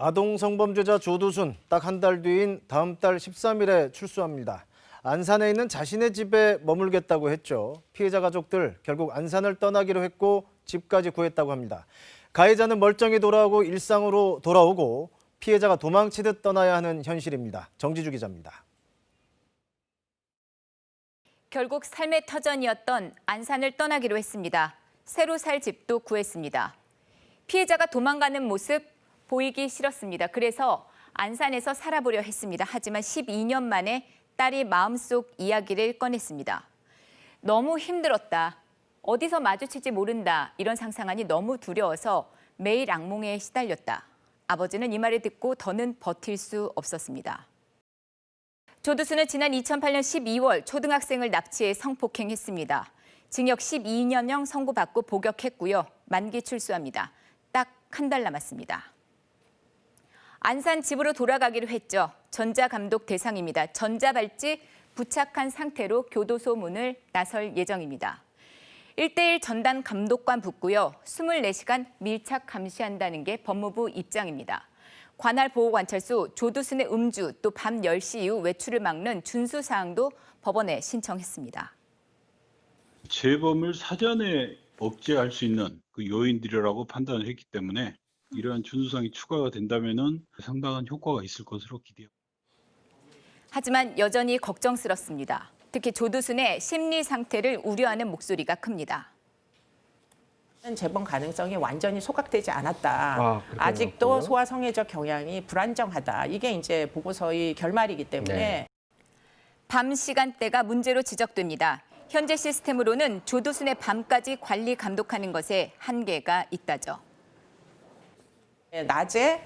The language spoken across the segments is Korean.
아동 성범죄자 조두순 딱 한 달 뒤인 다음 달 13일에 출소합니다. 안산에 있는 자신의 집에 머물겠다고 했죠. 피해자 가족들 결국 안산을 떠나기로 했고 집까지 구했다고 합니다. 가해자는 멀쩡히 돌아오고 일상으로 돌아오고 피해자가 도망치듯 떠나야 하는 현실입니다. 정지주 기자입니다. 결국 삶의 터전이었던 안산을 떠나기로 했습니다. 새로 살 집도 구했습니다. 피해자가 도망가는 모습 보이기 싫었습니다. 그래서 안산에서 살아보려 했습니다. 하지만 12년 만에 딸이 마음속 이야기를 꺼냈습니다. 너무 힘들었다. 어디서 마주칠지 모른다. 이런 상상하니 너무 두려워서 매일 악몽에 시달렸다. 아버지는 이 말을 듣고 더는 버틸 수 없었습니다. 조두순은 지난 2008년 12월 초등학생을 납치해 성폭행했습니다. 징역 12년형 선고받고 복역했고요. 만기 출소합니다. 딱 한 달 남았습니다. 안산 집으로 돌아가기로 했죠. 전자감독 대상입니다. 전자발찌 부착한 상태로 교도소 문을 나설 예정입니다. 1:1 전담 감독관 붙고요. 24시간 밀착 감시한다는 게 법무부 입장입니다. 관할 보호관찰소 조두순의 음주 또 밤 10시 이후 외출을 막는 준수사항도 법원에 신청했습니다. 재범을 사전에 억제할 수 있는 그 요인들이라고 판단을 했기 때문에 이러한 준수사항이 추가가 된다면 상당한 효과가 있을 것으로 기대합니다. 하지만 여전히 걱정스럽습니다. 특히 조두순의 심리 상태를 우려하는 목소리가 큽니다. 재범 가능성이 완전히 소각되지 않았다. 아직도 소아성애적 경향이 불안정하다. 이게 이제 보고서의 결말이기 때문에. 네. 밤 시간대가 문제로 지적됩니다. 현재 시스템으로는 조두순의 밤까지 관리 감독하는 것에 한계가 있다죠. 낮에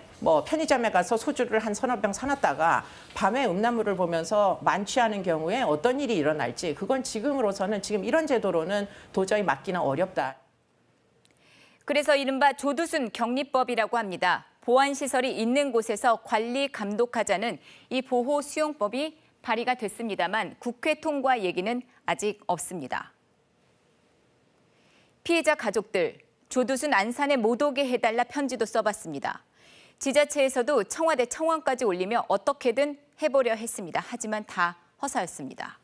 편의점에 가서 소주를 한 서너 병 사놨다가 밤에 음란물을 보면서 만취하는 경우에 어떤 일이 일어날지 그건 지금으로서는 지금 이런 제도로는 도저히 막기는 어렵다. 그래서 이른바 조두순 격리법이라고 합니다. 보안시설이 있는 곳에서 관리 감독하자는 이 보호수용법이 발의가 됐습니다만 국회 통과 얘기는 아직 없습니다. 피해자 가족들, 조두순 안산에 못 오게 해달라 편지도 써봤습니다. 지자체에서도 청와대 청원까지 올리며 어떻게든 해보려 했습니다. 하지만 다 허사였습니다.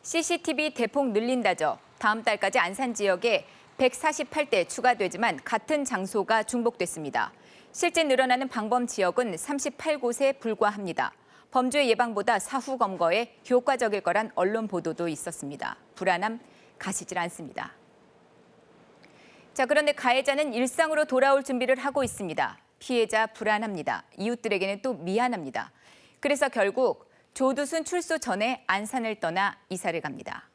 CCTV 대폭 늘린다죠. 다음 달까지 안산 지역에 148대 추가되지만 같은 장소가 중복됐습니다. 실제 늘어나는 방범 지역은 38곳에 불과합니다. 범죄 예방보다 사후 검거에 효과적일 거란 언론 보도도 있었습니다. 불안함 가시질 않습니다. 자, 그런데 가해자는 일상으로 돌아올 준비를 하고 있습니다. 피해자 불안합니다. 이웃들에게는 또 미안합니다. 그래서 결국 조두순 출소 전에 안산을 떠나 이사를 갑니다.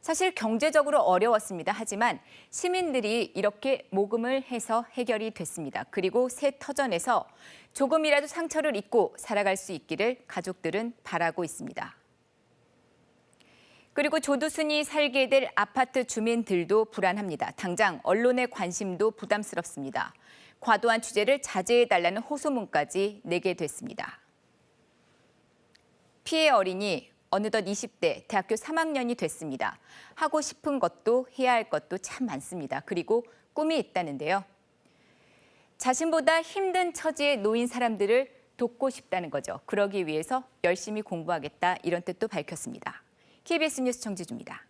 사실 경제적으로 어려웠습니다. 하지만 시민들이 이렇게 모금을 해서 해결이 됐습니다. 그리고 새 터전에서 조금이라도 상처를 잊고 살아갈 수 있기를 가족들은 바라고 있습니다. 그리고 조두순이 살게 될 아파트 주민들도 불안합니다. 당장 언론의 관심도 부담스럽습니다. 과도한 취재를 자제해달라는 호소문까지 내게 됐습니다. 피해 어린이 어느덧 20대, 대학교 3학년이 됐습니다. 하고 싶은 것도 해야 할 것도 참 많습니다. 그리고 꿈이 있다는데요. 자신보다 힘든 처지에 놓인 사람들을 돕고 싶다는 거죠. 그러기 위해서 열심히 공부하겠다 이런 뜻도 밝혔습니다. KBS 뉴스 정지주입니다.